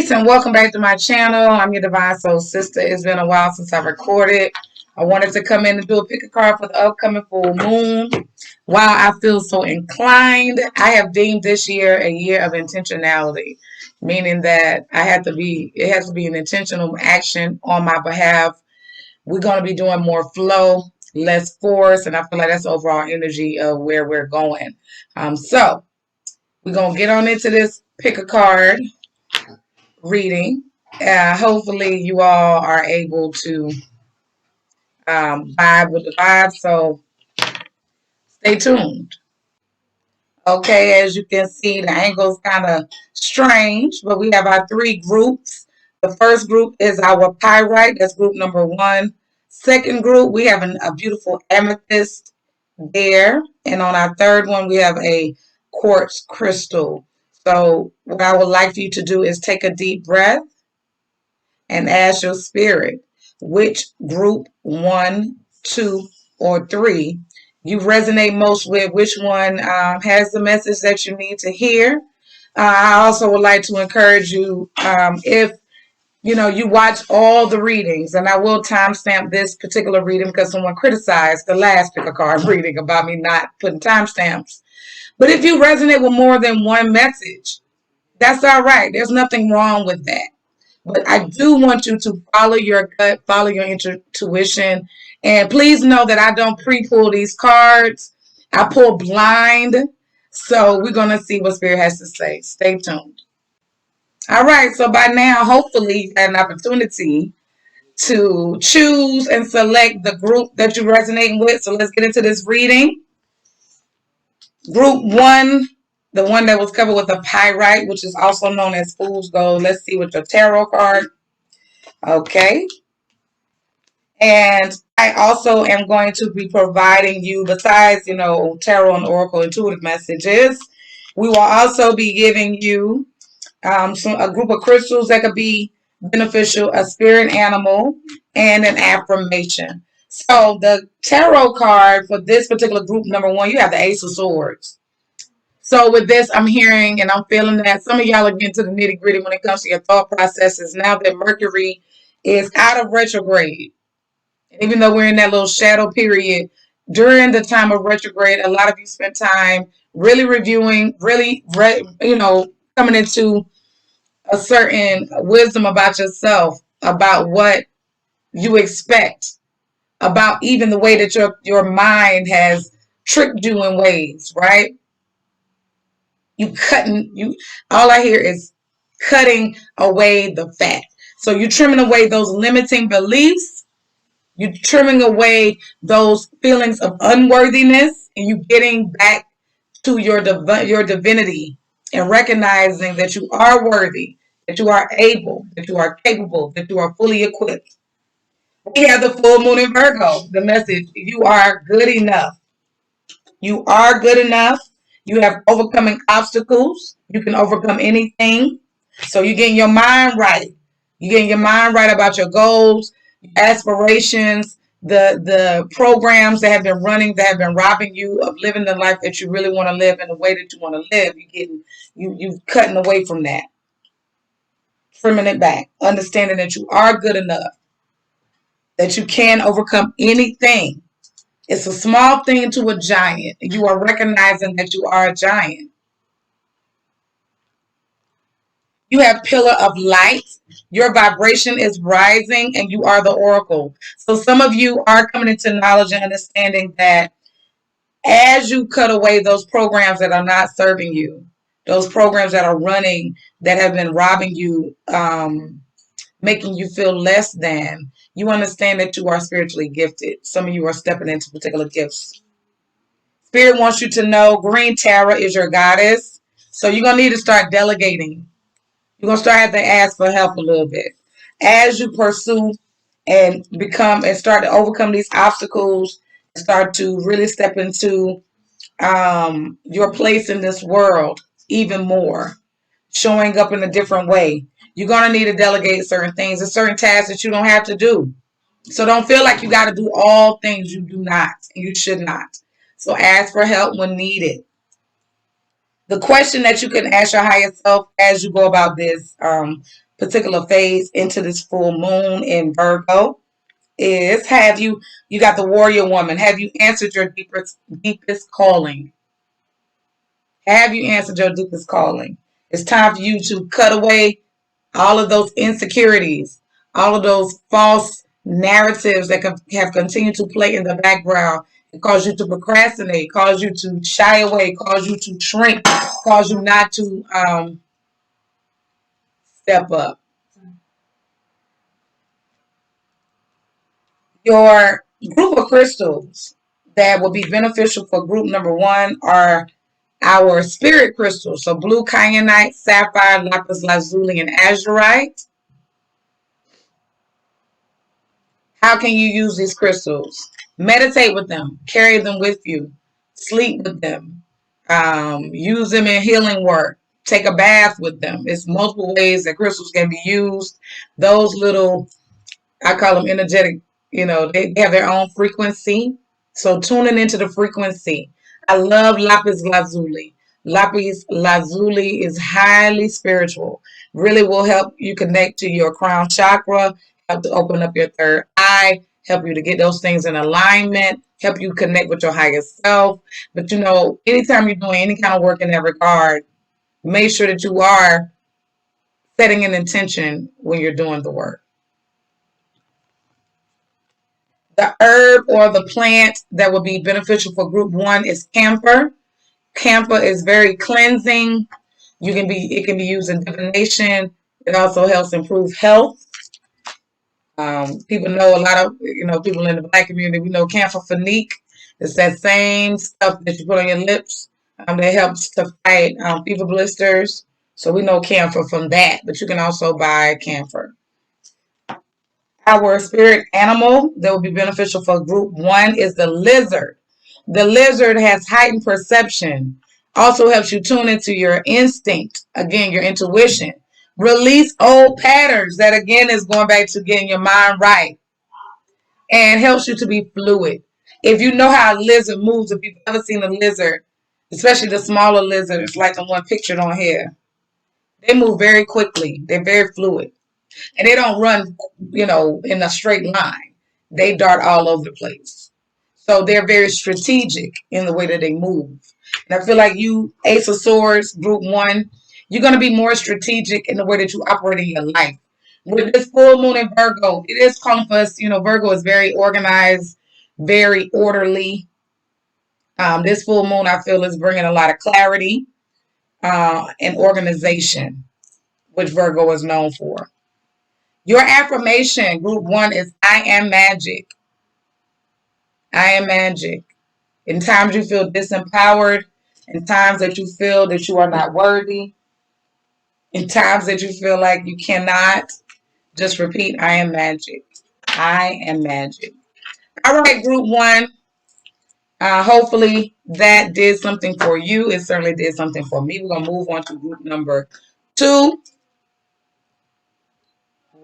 Peace and welcome back to my channel. I'm your Divine Soul Sister. It's been a while since I recorded. I wanted to come in and do a pick a card for the upcoming full moon. While I feel so inclined, I have deemed this year a year of intentionality, meaning that it has to be an intentional action on my behalf. We're going to be doing more flow, less force, and I feel like that's the overall energy of where we're going. So we're going to get on into this pick a card reading. Hopefully you all are able to vibe with the vibe, so stay tuned. Okay, as you can see, the angle's kind of strange, but we have our three groups. The first group is our pyrite. That's group number one. Second group, we have a beautiful amethyst there. And on our third one, we have a quartz crystal. So what I would like for you to do is take a deep breath and ask your spirit which group, 1, 2, or 3, you resonate most with, which one has the message that you need to hear. I also would like to encourage you, if you watch all the readings, and I will timestamp this particular reading because someone criticized the last pick a card reading about me not putting timestamps. But if you resonate with more than one message, that's all right. There's nothing wrong with that. But I do want you to follow your gut, follow your intuition. And please know that I don't pre-pull these cards. I pull blind. So we're going to see what Spirit has to say. Stay tuned. All right. So by now, hopefully, you had an opportunity to choose and select the group that you're resonating with. So let's get into this reading. Group 1, the one that was covered with the pyrite, which is also known as Fool's Gold. Let's see what your tarot card. Okay. And I also am going to be providing you, besides, tarot and oracle intuitive messages, we will also be giving you a group of crystals that could be beneficial, a spirit animal, and an affirmation. So the tarot card for this particular group, number 1, you have the Ace of Swords. So with this, I'm hearing and I'm feeling that some of y'all are getting to the nitty gritty when it comes to your thought processes now that Mercury is out of retrograde. Even though we're in that little shadow period, during the time of retrograde, a lot of you spent time really reviewing, coming into a certain wisdom about yourself, about what you expect, about even the way that your mind has tricked you in ways, right? All I hear is cutting away the fat. So you're trimming away those limiting beliefs. You're trimming away those feelings of unworthiness, and you're getting back to your divinity and recognizing that you are worthy, that you are able, that you are capable, that you are fully equipped. We have the full moon in Virgo. The message: you are good enough. You are good enough. You have overcoming obstacles. You can overcome anything. So you're getting your mind right. You're getting your mind right about your goals, aspirations, the programs that have been running, that have been robbing you of living the life that you really want to live in the way that you want to live. You're cutting away from that, trimming it back, understanding that you are good enough, that you can overcome anything. It's a small thing to a giant. You are recognizing that you are a giant. You have pillar of light. Your vibration is rising and you are the oracle. So some of you are coming into knowledge and understanding that as you cut away those programs that are not serving you, those programs that are running, that have been robbing you, making you feel less than, you understand that you are spiritually gifted. Some of you are stepping into particular gifts. Spirit wants you to know Green Tara is your goddess. So you're going to need to start delegating. You're going to having to ask for help a little bit. As you pursue and start to overcome these obstacles, start to really step into your place in this world even more, showing up in a different way. You're going to need to delegate certain things and certain tasks that you don't have to do. So don't feel like you got to do all things you do not, and you should not. So ask for help when needed. The question that you can ask your higher self as you go about this particular phase into this full moon in Virgo is, you got the warrior woman. Have you answered your deepest calling? Have you answered your deepest calling? It's time for you to cut away all of those insecurities, all of those false narratives that have continued to play in the background and cause you to procrastinate, cause you to shy away, cause you to shrink, cause you not to step up. Your group of crystals that will be beneficial for group number one are our spirit crystals. So blue kyanite, sapphire, lapis lazuli, and azurite. How can you use these crystals? Meditate with them. Carry them with you. Sleep with them. Use them in healing work. Take a bath with them. It's multiple ways that crystals can be used. Those little, I call them energetic, they have their own frequency. So tuning into the frequency. I love lapis lazuli. Lapis lazuli is highly spiritual. Really will help you connect to your crown chakra, help to open up your third eye, help you to get those things in alignment, help you connect with your higher self. But anytime you're doing any kind of work in that regard, make sure that you are setting an intention when you're doing the work. The herb or the plant that will be beneficial for group one is camphor. Camphor is very cleansing. It can be used in divination. It also helps improve health. People know a lot of people in the Black community. We know camphorphenique. It's that same stuff that you put on your lips that helps to fight fever blisters. So we know camphor from that, but you can also buy camphor. Our spirit animal that will be beneficial for group one is the lizard. The lizard has heightened perception, also helps you tune into your instinct, again, your intuition. Release old patterns, that again is going back to getting your mind right, and helps you to be fluid. If you know how a lizard moves, if you've ever seen a lizard, especially the smaller lizards like the one pictured on here, they move very quickly. They're very fluid. And they don't run, in a straight line. They dart all over the place. So they're very strategic in the way that they move. And I feel like you, Ace of Swords, group one, you're going to be more strategic in the way that you operate in your life. With this full moon in Virgo, it is calling for us, Virgo is very organized, very orderly. This full moon, I feel, is bringing a lot of clarity and organization, which Virgo is known for. Your affirmation, group one, is I am magic. I am magic. In times you feel disempowered, in times that you feel that you are not worthy, in times that you feel like you cannot, just repeat, I am magic. I am magic. All right, group one. Hopefully that did something for you. It certainly did something for me. We're going to move on to group number two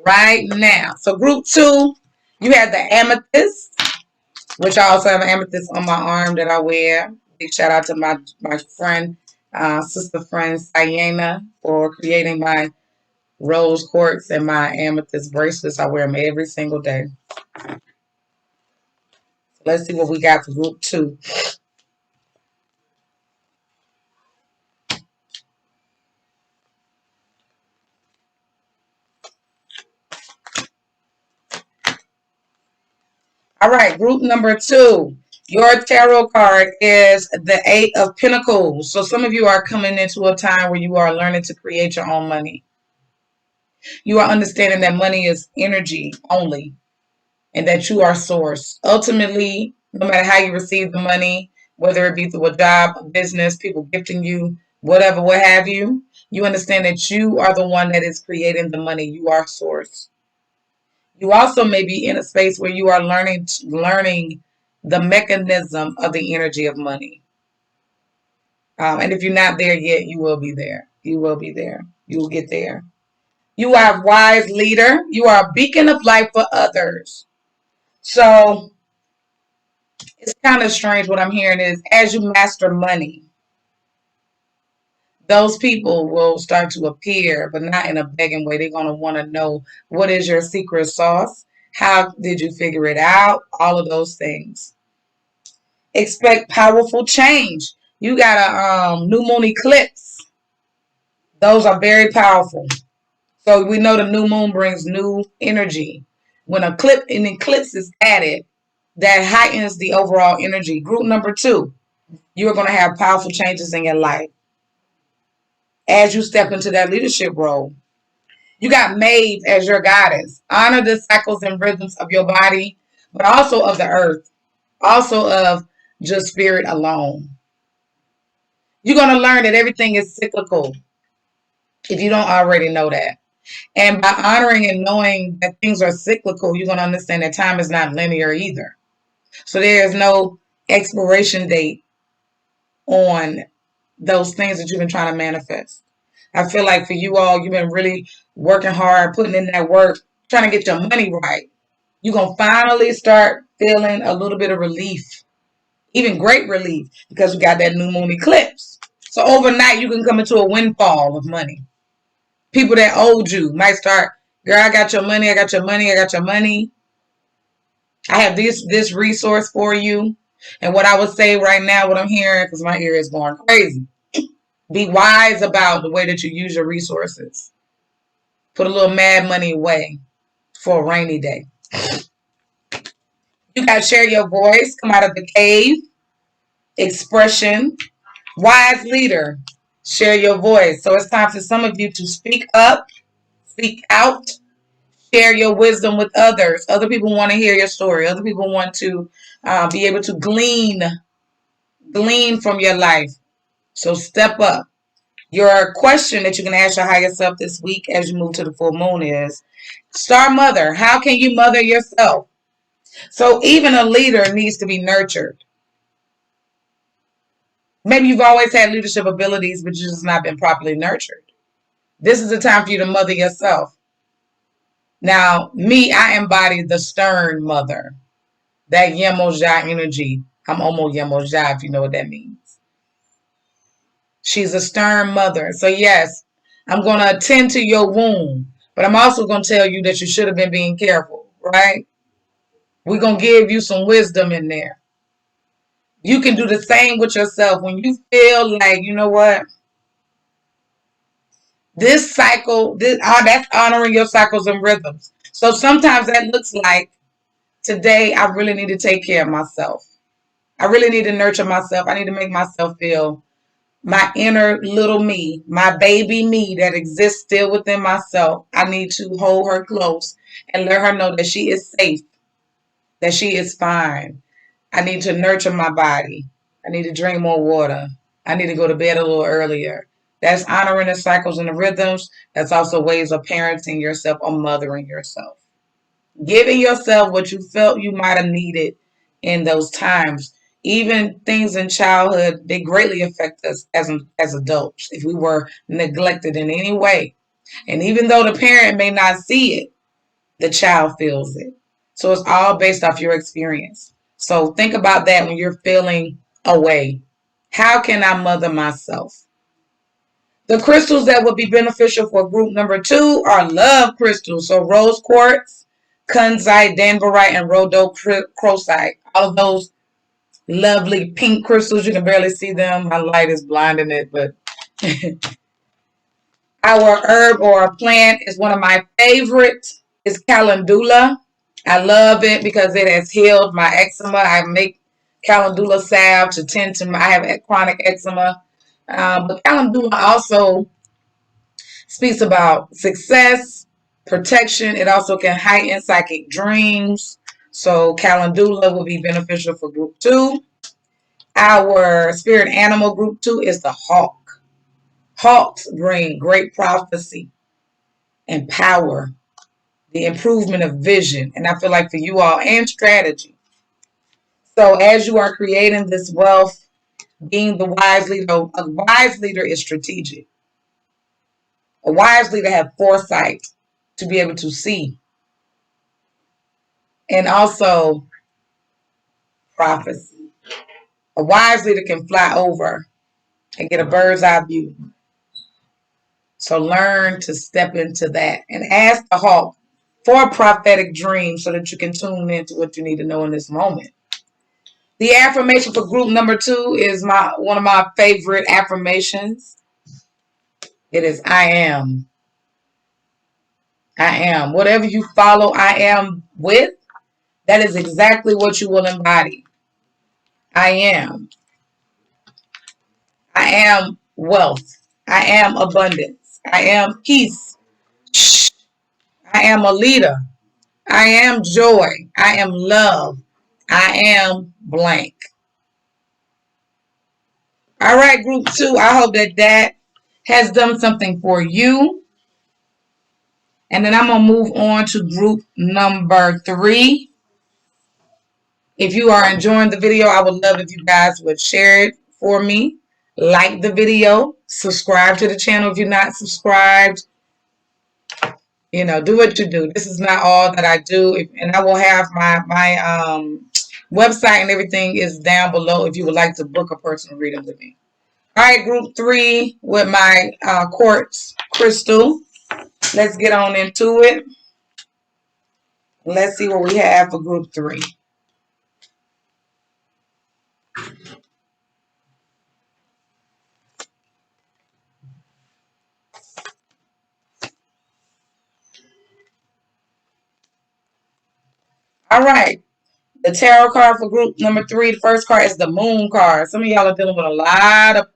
right now. So group two, you have the amethyst, which I also have an amethyst on my arm that I wear. Big shout out to my friend, sister friend, Sienna, for creating my rose quartz and my amethyst bracelets. I wear them every single day. So let's see what we got for group two. All right, group number two. Your tarot card is the Eight of Pentacles. So some of you are coming into a time where you are learning to create your own money. You are understanding that money is energy only and that you are source. Ultimately, no matter how you receive the money, whether it be through a job, a business, people gifting you, whatever, what have you, you understand that you are the one that is creating the money. You are source. You also may be in a space where you are learning the mechanism of the energy of money. And if you're not there yet, you will be there. You will be there. You will get there. You are a wise leader. You are a beacon of light for others. So it's kind of strange. What I'm hearing is, as you master money, those people will start to appear, but not in a begging way. They're going to want to know, what is your secret sauce? How did you figure it out? All of those things. Expect powerful change. You got a new moon eclipse. Those are very powerful. So we know the new moon brings new energy. When an eclipse is added, that heightens the overall energy. Group number 2, you're going to have powerful changes in your life as you step into that leadership role. You got Maeve as your goddess. Honor the cycles and rhythms of your body, but also of the earth, also of just spirit alone. You're going to learn that everything is cyclical if you don't already know that. And by honoring and knowing that things are cyclical, you're going to understand that time is not linear either. So there is no expiration date on those things that you've been trying to manifest. I feel like for you all, you've been really working hard, putting in that work, trying to get your money right. You're going to finally start feeling a little bit of relief, even great relief, because we got that new moon eclipse. So overnight, you can come into a windfall of money. People that owed you might start, girl, I got your money, I got your money, I got your money. I have this resource for you. And what I would say right now, what I'm hearing, because my ear is going crazy, be wise about the way that you use your resources. Put a little mad money away for a rainy day. You got to share your voice, come out of the cave, expression, wise leader, share your voice. So it's time for some of you to speak up, speak out, share your wisdom with others. Other people want to hear your story. Other people want to be able to glean from your life. So step up. Your question that you can ask your higher self this week as you move to the full moon is, Star Mother, how can you mother yourself? So even a leader needs to be nurtured. Maybe you've always had leadership abilities, but you've just not been properly nurtured. This is the time for you to mother yourself. Now, me, I embody the stern mother. That Yemoja energy. I'm almost Yemoja, if you know what that means. She's a stern mother. So yes, I'm going to attend to your wound, but I'm also going to tell you that you should have been being careful, right? We're going to give you some wisdom in there. You can do the same with yourself. When you feel like, you know what? This cycle, that's honoring your cycles and rhythms. So sometimes that looks like, today I really need to take care of myself. I really need to nurture myself. I need to make myself feel my inner little me, my baby me that exists still within myself. I need to hold her close and let her know that she is safe, that she is fine. I need to nurture my body. I need to drink more water. I need to go to bed a little earlier. That's honoring the cycles and the rhythms. That's also ways of parenting yourself or mothering yourself. Giving yourself what you felt you might have needed in those times. Even things in childhood, they greatly affect us as adults if we were neglected in any way. And even though the parent may not see it, the child feels it. So it's all based off your experience. So think about that when you're feeling away. How can I mother myself? The crystals that would be beneficial for group number 2 are love crystals. So rose quartz, kunzite, danburite, and rhodochrosite. All of those lovely pink crystals. You can barely see them. My light is blinding it, but our herb or plant is one of my favorites. It's calendula. I love it because it has healed my eczema. I make calendula salve to tend to I have chronic eczema. But calendula also speaks about success, protection. It also can heighten psychic dreams. So calendula will be beneficial for group 2. Our spirit animal group 2 is the hawk. Hawks bring great prophecy and power, the improvement of vision, and I feel like for you all, and strategy. So as you are creating this wealth, being the wise leader, a wise leader is strategic. A wise leader has foresight to be able to see, and also prophecy. A wise leader can fly over and get a bird's eye view. So learn to step into that and ask the Hawk for a prophetic dream so that you can tune into what you need to know in this moment. The affirmation for group number 2 is one of my favorite affirmations. It is I am. I am. Whatever you follow I am with, that is exactly what you will embody. I am. I am wealth. I am abundance. I am peace. I am a leader. I am joy. I am love. I am blank. All right, group 2. I hope that has done something for you. And then I'm going to move on to group number 3. If you are enjoying the video, I would love if you guys would share it for me. Like the video. Subscribe to the channel if you're not subscribed. You know, do what you do. This is not all that I do. And I will have my website and everything is down below if you would like to book a personal reading with me. All right, group 3 with my quartz crystal. Let's get on into it. Let's see what we have for group 3. All right. The tarot card for group number 3, the first card is the moon card. Some of y'all are dealing with a lot of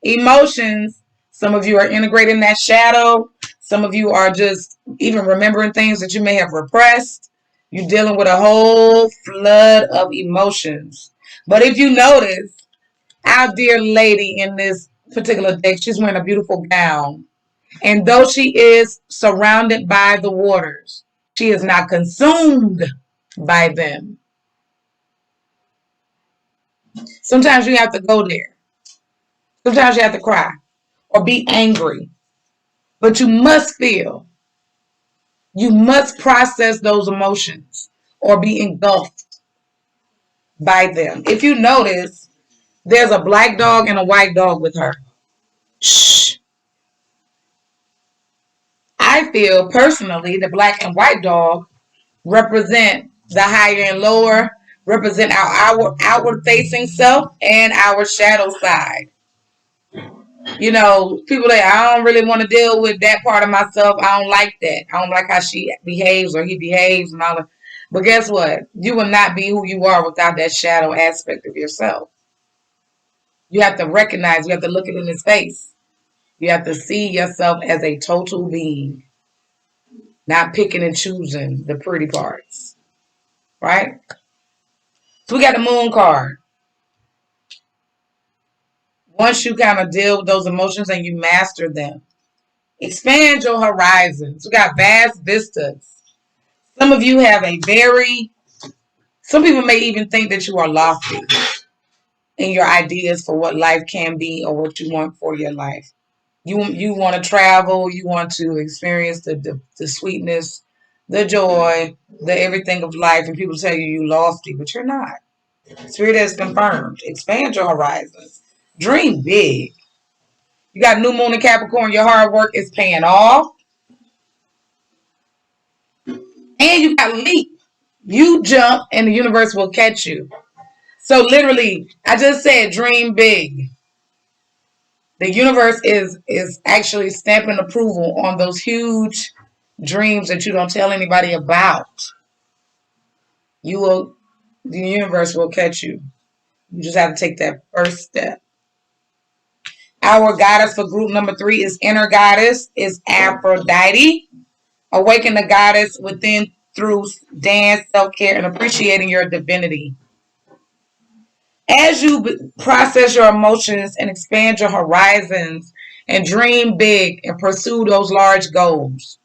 emotions. Some of you are integrating that shadow. Some of you are just even remembering things that you may have repressed. You're dealing with a whole flood of emotions. But if you notice, our dear lady in this particular deck, she's wearing a beautiful gown. And though she is surrounded by the waters, she is not consumed by them. Sometimes you have to go there. Sometimes you have to cry or be angry. But you must feel. You must process those emotions or be engulfed by them. If you notice, there's a black dog and a white dog with her. Shh. I feel personally the black and white dog represent the higher and lower, represent our outward facing self and our shadow side. You know, people that I don't really want to deal with that part of myself. I don't like that. I don't like how she behaves or he behaves and all that. But guess what? You will not be who you are without that shadow aspect of yourself. You have to recognize, you have to look it in his face. You have to see yourself as a total being, not picking and choosing the pretty parts. Right? So we got the moon card. Once you kind of deal with those emotions and you master them, expand your horizons. We got vast vistas. Some of you have some people may even think that you are lofty in your ideas for what life can be or what you want for your life. You want to travel, you want to experience the sweetness, the joy, the everything of life, and people tell you lofty, but you're not. Spirit has confirmed. Expand your horizons. Dream big. You got new moon in Capricorn, your hard work is paying off. And you got leap. You jump and the universe will catch you. So literally, I just said dream big. The universe is actually stamping approval on those huge dreams that you don't tell anybody about. The universe will catch you. You just have to take that first step. Our goddess for group number 3 is inner goddess, is Aphrodite. Awaken the goddess within through dance, self-care, and appreciating your divinity. As you process your emotions and expand your horizons and dream big and pursue those large goals,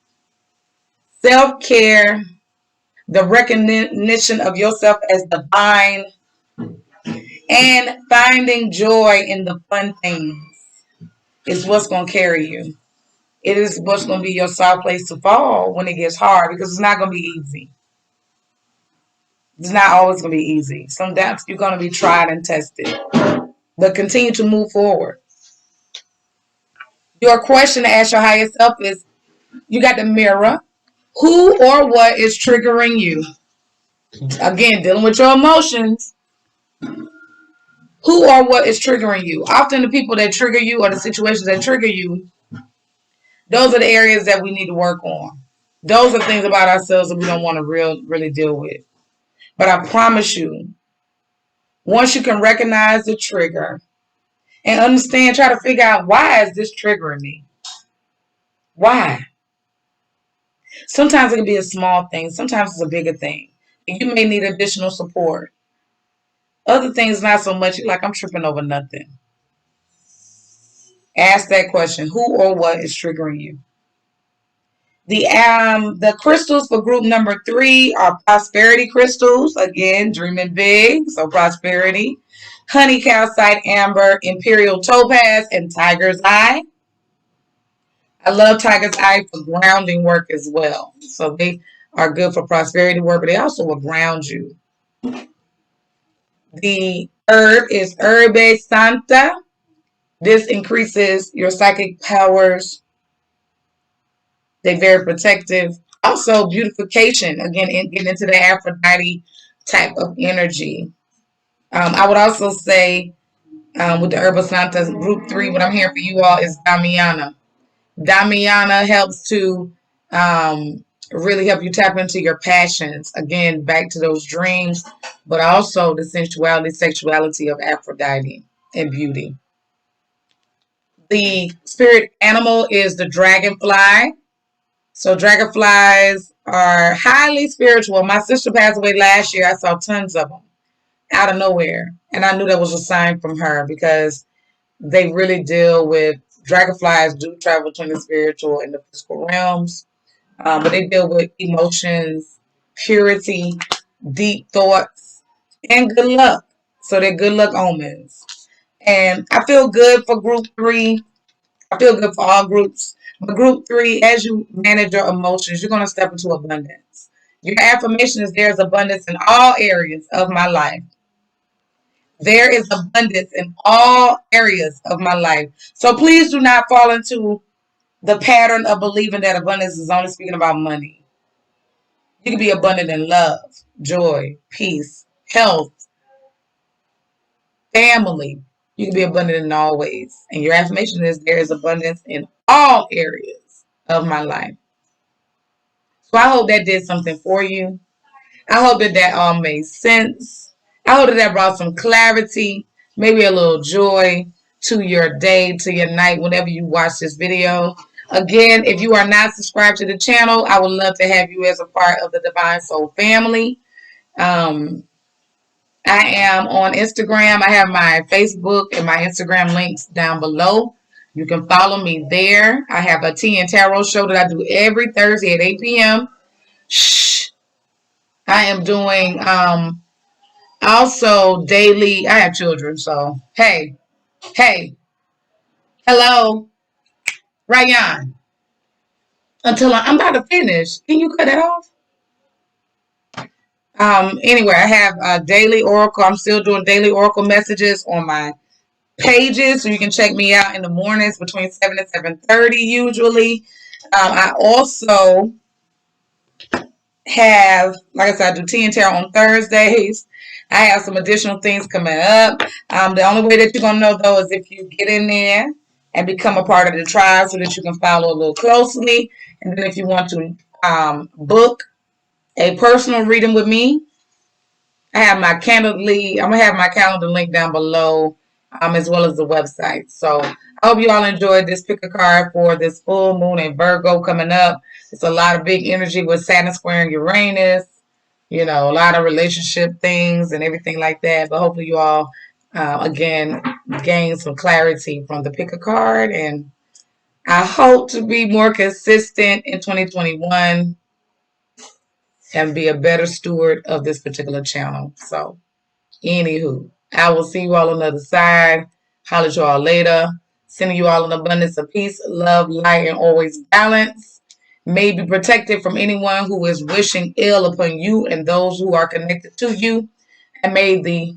self-care, the recognition of yourself as divine, and finding joy in the fun things is what's going to carry you. It is what's going to be your soft place to fall when it gets hard, because it's not going to be easy. It's not always going to be easy. Sometimes you're going to be tried and tested. But continue to move forward. Your question to ask your higher self is, you got the mirror. Who or what is triggering you? Again, dealing with your emotions. Who or what is triggering you? Often the people that trigger you or the situations that trigger you, those are the areas that we need to work on. Those are things about ourselves that we don't want to really deal with. But I promise you, once you can recognize the trigger and understand, try to figure out, why is this triggering me? Why? Sometimes it can be a small thing. Sometimes it's a bigger thing. And you may need additional support. Other things, not so much. Like, I'm tripping over nothing. Ask that question. Who or what is triggering you? The crystals for group number 3 are prosperity crystals. Again, dreaming big, so prosperity. Honey calcite, amber, imperial topaz, and tiger's eye. I love tiger's eye for grounding work as well. So they are good for prosperity work, but they also will ground you. The herb is Herbe Santa. This increases your psychic powers. They're very protective. Also, beautification. Again, getting into the Aphrodite type of energy. I would also say with the Herba Santa Group 3, what I'm hearing for you all is Damiana. Damiana helps to really help you tap into your passions. Again, back to those dreams, but also the sensuality, sexuality of Aphrodite and beauty. The spirit animal is the dragonfly. So dragonflies are highly spiritual. My sister passed away last year. I saw tons of them out of nowhere. And I knew that was a sign from her, because they really deal with, dragonflies do travel between the spiritual and the physical realms. But they deal with emotions, purity, deep thoughts, and good luck. So they're good luck omens. And I feel good for group 3. I feel good for all groups. But group 3, as you manage your emotions, you're going to step into abundance. Your affirmation is, there's abundance in all areas of my life. There is abundance in all areas of my life. So please do not fall into the pattern of believing that abundance is only speaking about money. You can be abundant in love, joy, peace, health, family. You can be abundant in all ways. And your affirmation is, there is abundance in all areas of my life. So I hope that did something for you. I hope that that all made sense. I hope that that brought some clarity, maybe a little joy to your day, to your night, whenever you watch this video. Again, if you are not subscribed to the channel, I would love to have you as a part of the Divine Soul family. I am on Instagram. I have my Facebook and my Instagram links down below. You can follow me there. I have a tea and tarot show that I do every Thursday at 8 p.m. Shh. I am doing also daily. I have children, so hey, hello, Ryan. Until I'm about to finish. Can you cut that off? Anyway, I have a daily oracle. I'm still doing daily oracle messages on my pages, so you can check me out in the mornings between 7 and 7:30 usually. I also have, like I said, I do tea and tarot on Thursdays. I have some additional things coming up. The only way that you're going to know, though, is if you get in there and become a part of the tribe, so that you can follow a little closely. And then if you want to book a personal reading with me, I have my Calendly. I'm going to have my calendar link down below, as well as the website. So I hope you all enjoyed this pick a card for this full moon in Virgo coming up. It's a lot of big energy with Saturn squaring Uranus, a lot of relationship things and everything like that. But hopefully you all, again, gain some clarity from the pick a card. And I hope to be more consistent in 2021 and be a better steward of this particular channel. So, anywho, I will see you all on the other side. Holler at you all later. Sending you all an abundance of peace, love, light, and always balance. May be protected from anyone who is wishing ill upon you and those who are connected to you. And may the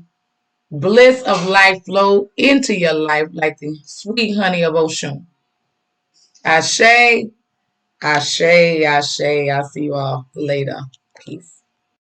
bliss of life flow into your life like the sweet honey of ocean. Ashe, Ashe, Ashe. I'll see you all later. Peace.